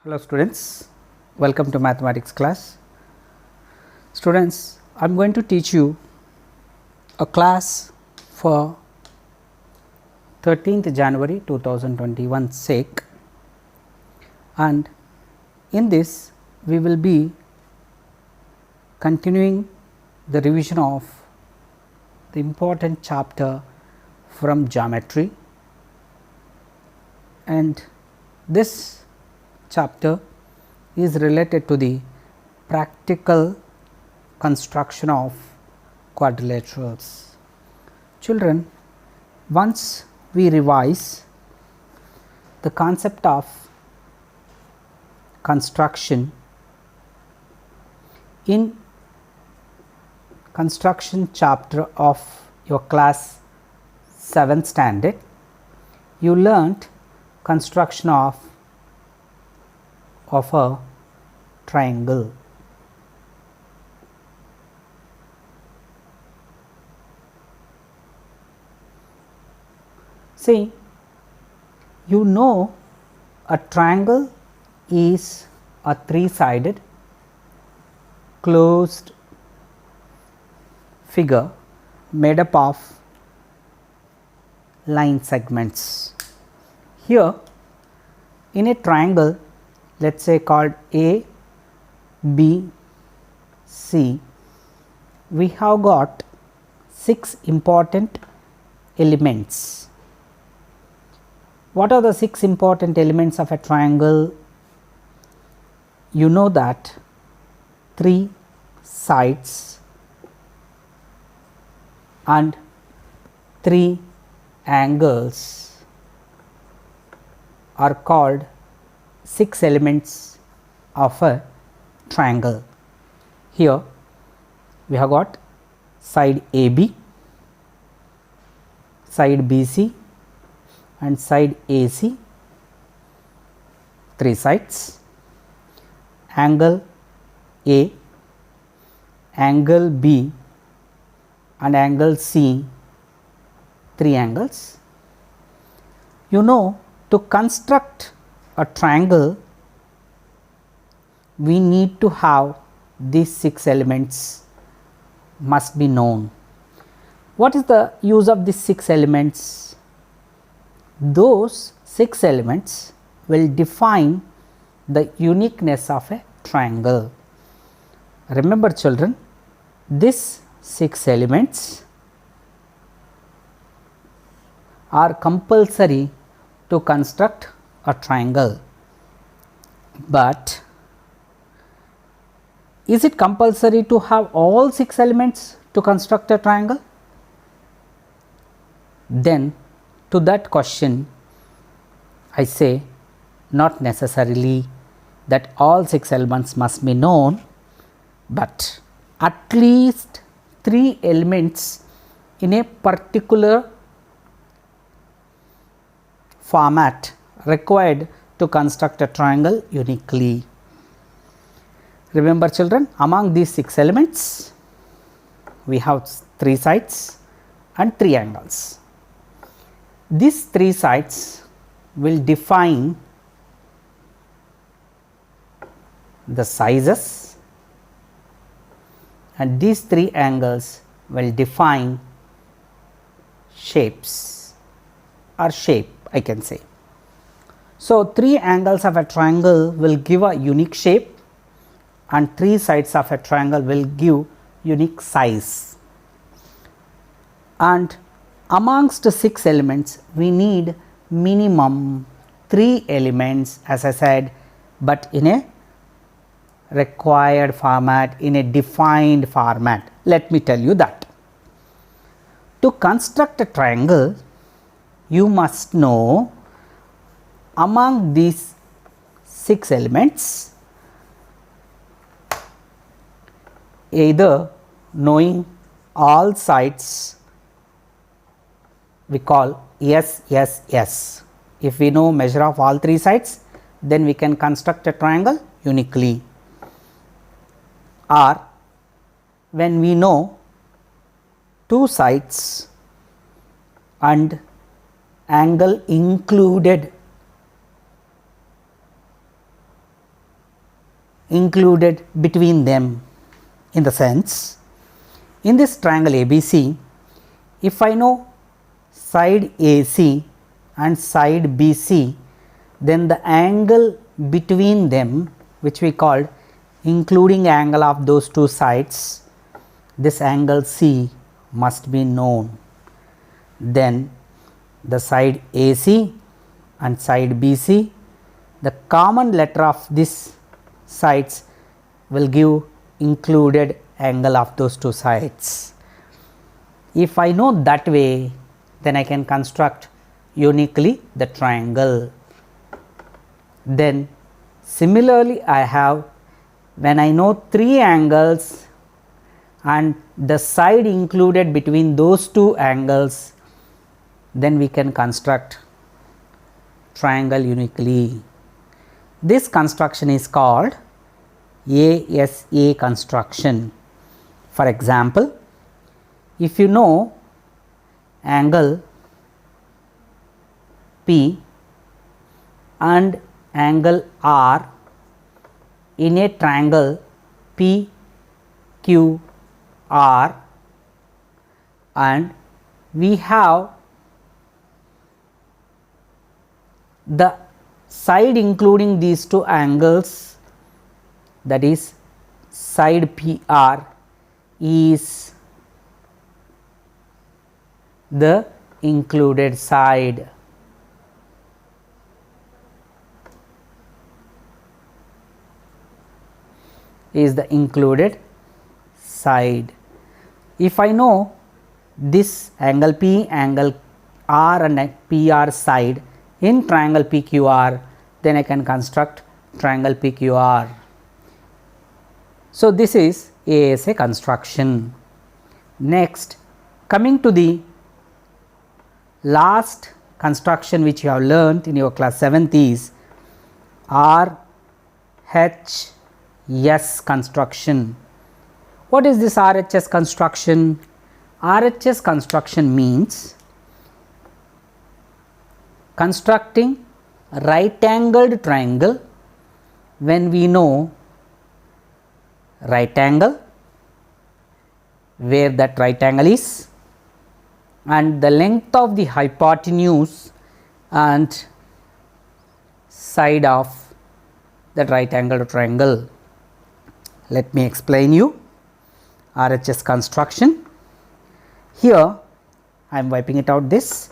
Hello students, welcome to mathematics class. Students, I am going to teach you a class for 13th January 2021 sake, and in this we will be continuing the revision of the important chapter from geometry, and this chapter is related to the practical construction of quadrilaterals. Children, once we revise the concept of construction in construction chapter of your class 7th standard, you learnt construction of a triangle. See, you know a triangle is a three-sided closed figure made up of line segments. Here in a triangle, let us say called A, B, C, we have got 6 important elements. What are the 6 important elements of a triangle? You know that 3 sides and 3 angles are called 6 elements of a triangle. Here we have got side AB, side BC and side AC, 3 sides, angle A, angle B and angle C, 3 angles. You know, to construct a triangle, we need to have these 6 elements must be known. What is the use of these 6 elements? Those 6 elements will define the uniqueness of a triangle. Remember children, these 6 elements are compulsory to construct a triangle, but is it compulsory to have all 6 elements to construct a triangle? Then to that question I say not necessarily that all 6 elements must be known, but at least 3 elements in a particular format required to construct a triangle uniquely. Remember children, among these 6 elements we have 3 sides and 3 angles. These 3 sides will define the sizes and these 3 angles will define shapes or shape, I can say. So, 3 angles of a triangle will give a unique shape and 3 sides of a triangle will give unique size. And amongst 6 elements we need minimum 3 elements, as I said, but in a required format, in a defined format. Let me tell you that. To construct a triangle, you must know among these 6 elements, either knowing all sides we call SSS. If we know measure of all 3 sides, then we can construct a triangle uniquely, or when we know 2 sides and angle included included between them, in the sense, in this triangle ABC, if I know side AC and side BC, then the angle between them, which we called including angle of those two sides, this angle C must be known. Then the side AC and side BC, the common letter of this sides will give included angle of those two sides. If I know that way, then I can construct uniquely the triangle. Then similarly, I have, when I know three angles and the side included between those two angles, then we can construct triangle uniquely. This construction is called ASA construction. For example, if you know angle P and angle R in a triangle PQR, and we have the side including these two angles, that is side PR is the included side. Is the included side. If I know this angle P, angle R and PR side in triangle PQR, then I can construct triangle PQR. So, this is ASA construction. Next, coming to the last construction which you have learnt in your class 7th is RHS construction. What is this RHS construction? RHS construction means constructing right angled triangle when we know right angle, where that right angle is, and the length of the hypotenuse and side of that right angled triangle. Let me explain you RHS construction. Here I am wiping it out this.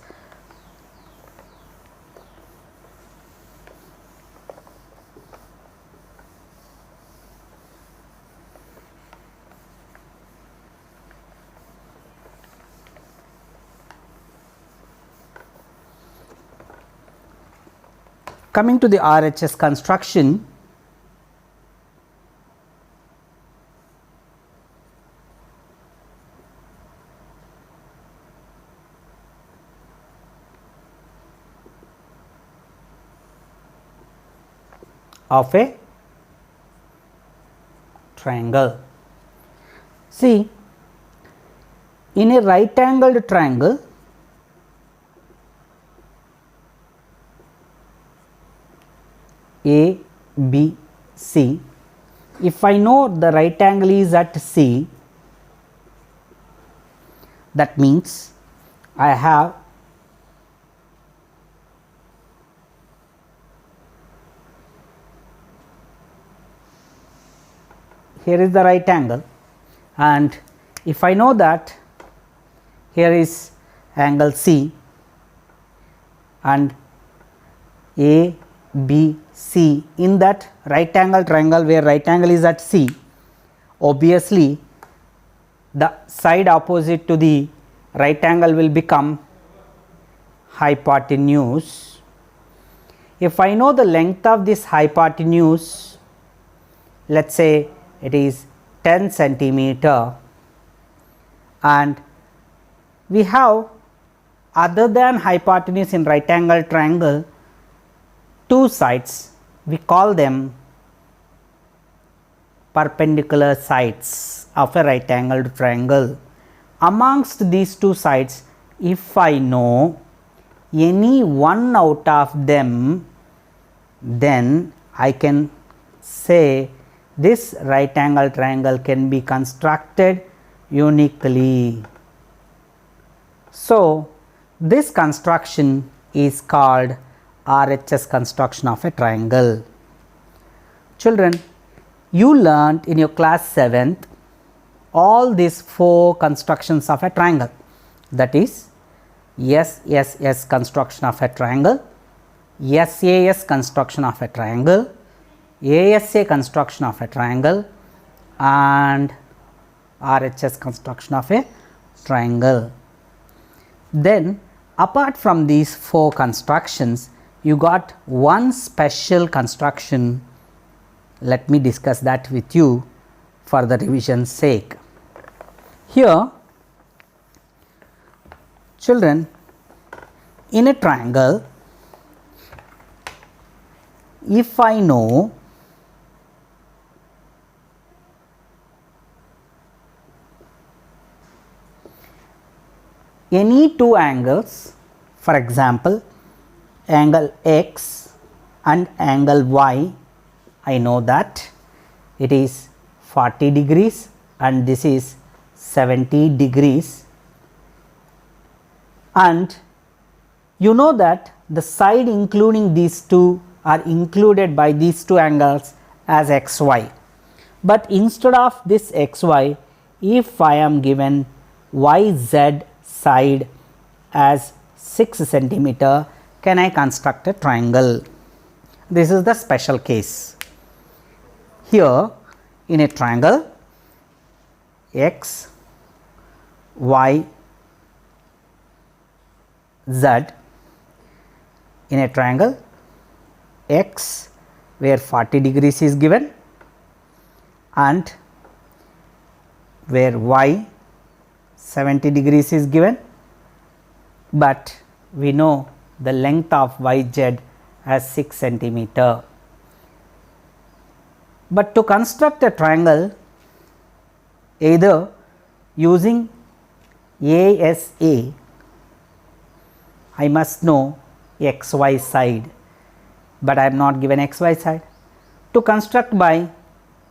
Coming to the RHS construction, of a triangle. See, in a right angled triangle, A, B, C, if I know the right angle is at C, that means I have here is the right angle, and if I know that here is angle C and A, B, C, in that right angle triangle where right angle is at C, obviously the side opposite to the right angle will become hypotenuse. If I know the length of this hypotenuse, let us say it is 10 centimeter, and we have other than hypotenuse in right angle triangle two sides, we call them perpendicular sides of a right angled triangle. Amongst these two sides, if I know any one out of them, then I can say this right angle triangle can be constructed uniquely. So, this construction is called RHS construction of a triangle. Children, you learnt in your class 7th all these 4 constructions of a triangle, that is SSS construction of a triangle, SAS construction of a triangle, ASA construction of a triangle, and RHS construction of a triangle. Then apart from these 4 constructions, you got one special construction. Let me discuss that with you for the revision's sake. Here, children, in a triangle, if I know any 2 angles, for example, angle X and angle Y, I know that it is 40 degrees and this is 70 degrees, and you know that the side including these 2 are included by these 2 angles as XY. But instead of this XY, if I am given YZ side as 6 centimeter, can I construct a triangle? This is the special case. Here in a triangle, X, Y, Z, in a triangle X where 40 degrees is given and where Y 70 degrees is given, but we know the length of YZ as 6 centimeter. But to construct a triangle, either using ASA, I must know XY side, but I am not given XY side. To construct by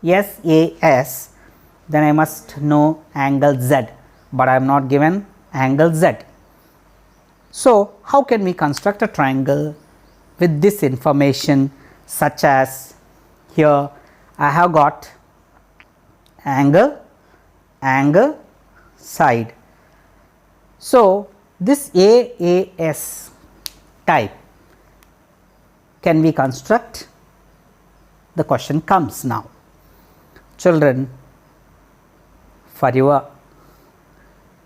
SAS, then I must know angle Z, but I am not given angle Z. So, how can we construct a triangle with this information, such as here I have got angle, angle, side. So, this AAS type, can we construct? The question comes now. Children, for your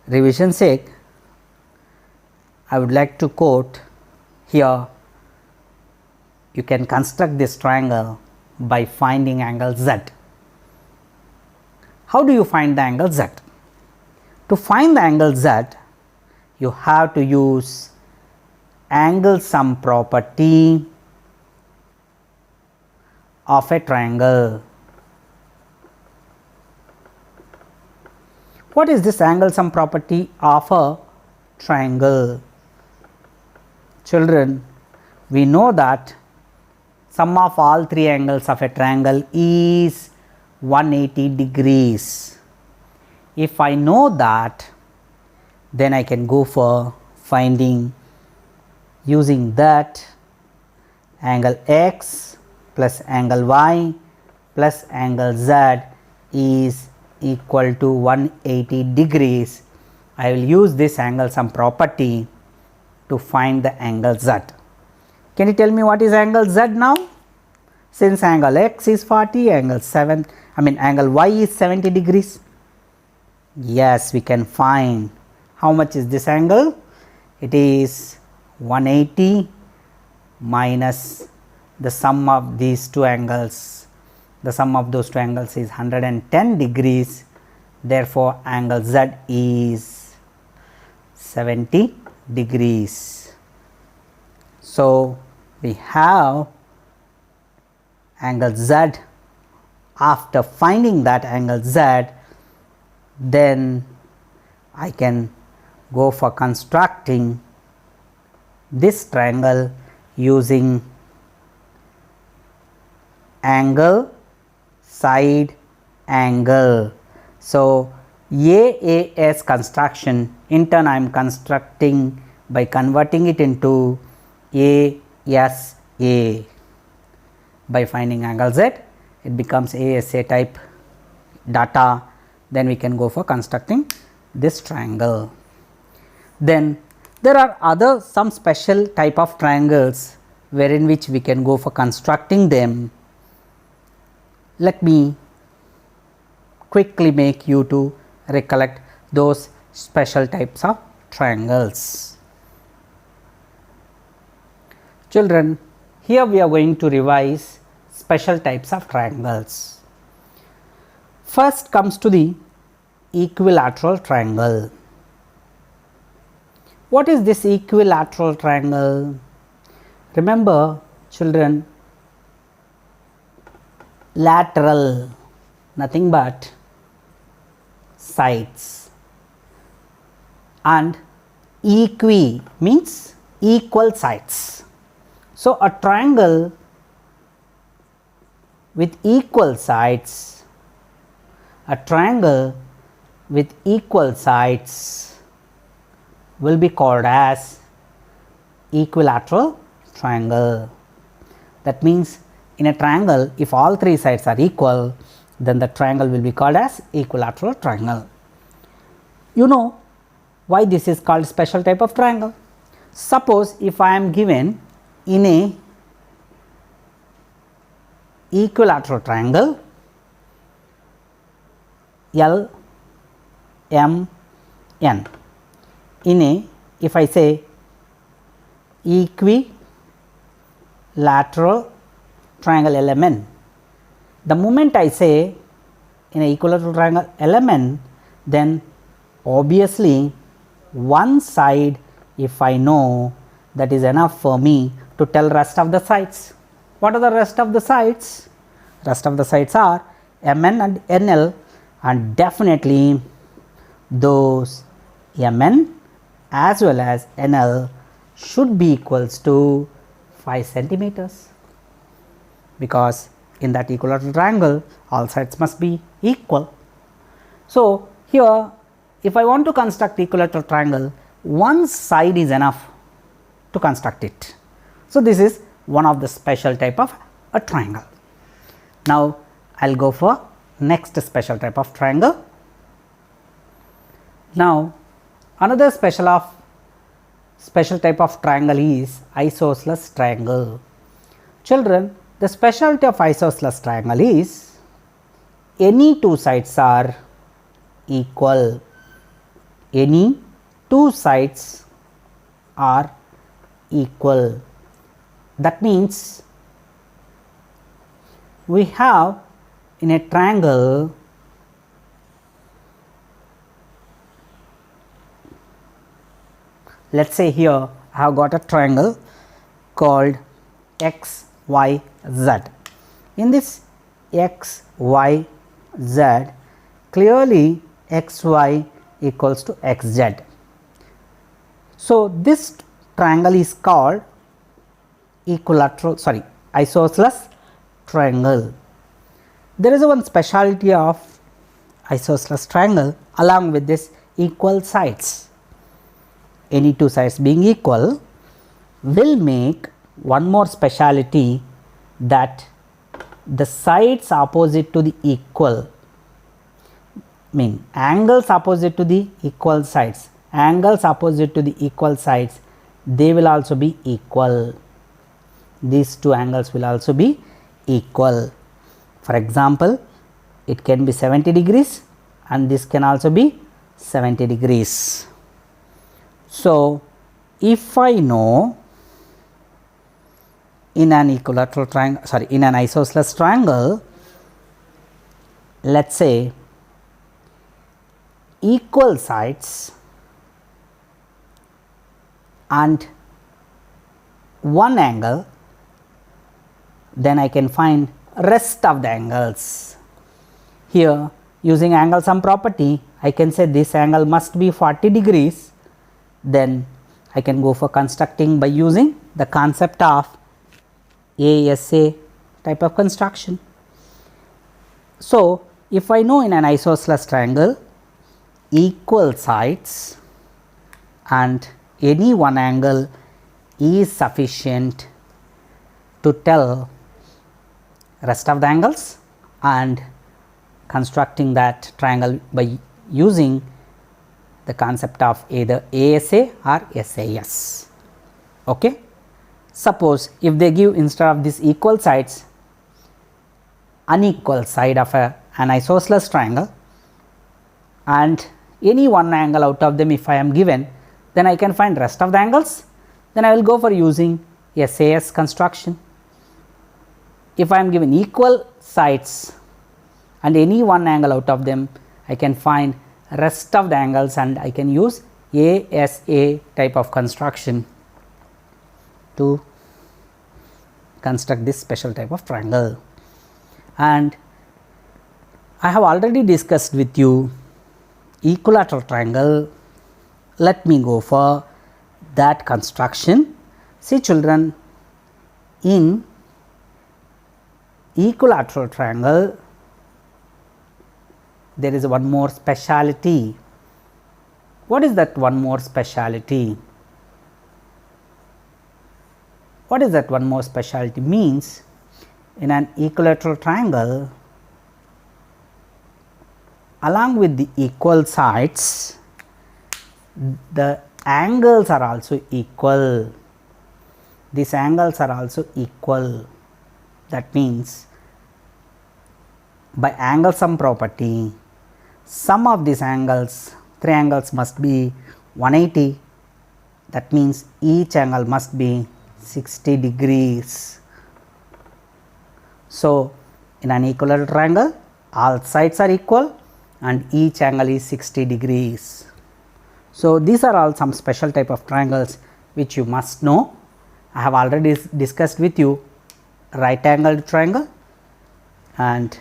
revision sake, I would like to quote here, you can construct this triangle by finding angle Z. How do you find the angle Z? To find the angle Z, you have to use angle sum property of a triangle. What is this angle sum property of a triangle? Children, we know that sum of all 3 angles of a triangle is 180 degrees. If I know that, then I can go for finding using that angle X plus angle Y plus angle Z is equal to 180 degrees. I will use this angle sum property to find the angle Z. Can you tell me what is angle Z now? Since angle X is 40, angle Y is 70 degrees. Yes, we can find. How much is this angle? It is 180 minus the sum of these 2 angles. The sum of those 2 angles is 110 degrees. Therefore, angle Z is 70 degrees. So, we have angle Z. After finding that angle Z, then I can go for constructing this triangle using angle side angle. So, AAS construction, in turn I am constructing by converting it into ASA. By finding angle Z, it becomes ASA type data, then we can go for constructing this triangle. Then there are some special type of triangles wherein which we can go for constructing them. Let me quickly make you to recollect those special types of triangles. Children, here we are going to revise special types of triangles. First comes to the equilateral triangle. What is this equilateral triangle? Remember children, lateral, nothing but sides, and equi means equal sides. So, a triangle with equal sides, will be called as equilateral triangle. That means, in a triangle, if all three sides are equal, then the triangle will be called as equilateral triangle. You know why this is called special type of triangle? Suppose if I am given in a equilateral triangle L, M, N, if I say equilateral triangle LMN, the moment I say in a equilateral triangle LMN, then obviously one side, if I know, that is enough for me to tell rest of the sides. What are the rest of the sides? Rest of the sides are MN and NL, and definitely those MN as well as NL should be equals to 5 centimeters, because in that equilateral triangle all sides must be equal. So, here if I want to construct equilateral triangle, one side is enough to construct it. So, this is one of the special type of a triangle. Now, I will go for next special type of triangle. Now, another special type of triangle is isosceles triangle. Children, the specialty of isosceles triangle is any two sides are equal. Any two sides are equal. That means we have in a triangle let us say here I have got a triangle called X, Y, Z. In this X, Y, Z, clearly X, Y equals to X, Z. So, this triangle is called isosceles triangle. There is one specialty of isosceles triangle along with this equal sides. Any two sides being equal will make one more speciality, that the sides opposite to the equal, mean angles opposite to the equal sides, they will also be equal. These two angles will also be equal. For example, it can be 70 degrees and this can also be 70 degrees. So, if I know in an equilateral triangle, in an isosceles triangle, let us say equal sides and one angle, then I can find rest of the angles. Here, using angle sum property, I can say this angle must be 40 degrees. Then I can go for constructing by using the concept of ASA type of construction. So, if I know in an isosceles triangle equal sides and any one angle is sufficient to tell rest of the angles, and constructing that triangle by using the concept of either ASA or SAS. Okay. Suppose if they give, instead of this equal sides, unequal side of an isosceles triangle, and any one angle out of them if I am given, then I can find rest of the angles, then I will go for using SAS construction. If I am given equal sides and any one angle out of them, I can find rest of the angles and I can use ASA type of construction to construct this special type of triangle. And I have already discussed with you equilateral triangle. Let me go for that construction. See children, in equilateral triangle there is one more speciality. What is that one more speciality? What is that one more speciality? Means in an equilateral triangle, along with the equal sides, the angles are also equal. These angles are also equal. That means by angle sum property, sum of these angles, three angles must be 180. That means each angle must be 60 degrees. So, in an equilateral triangle, all sides are equal and each angle is 60 degrees. So, these are all some special type of triangles which you must know. I have already discussed with you right angled triangle, and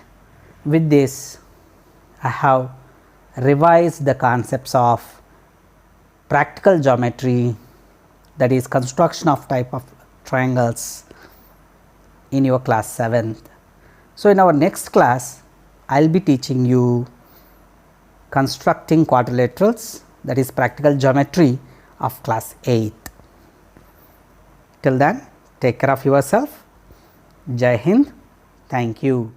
with this I have revised the concepts of practical geometry, that is construction of type of triangles, in your class 7th. So, in our next class I will be teaching you constructing quadrilaterals, that is practical geometry of class 8th. Till then, take care of yourself. Jai Hind. Thank you.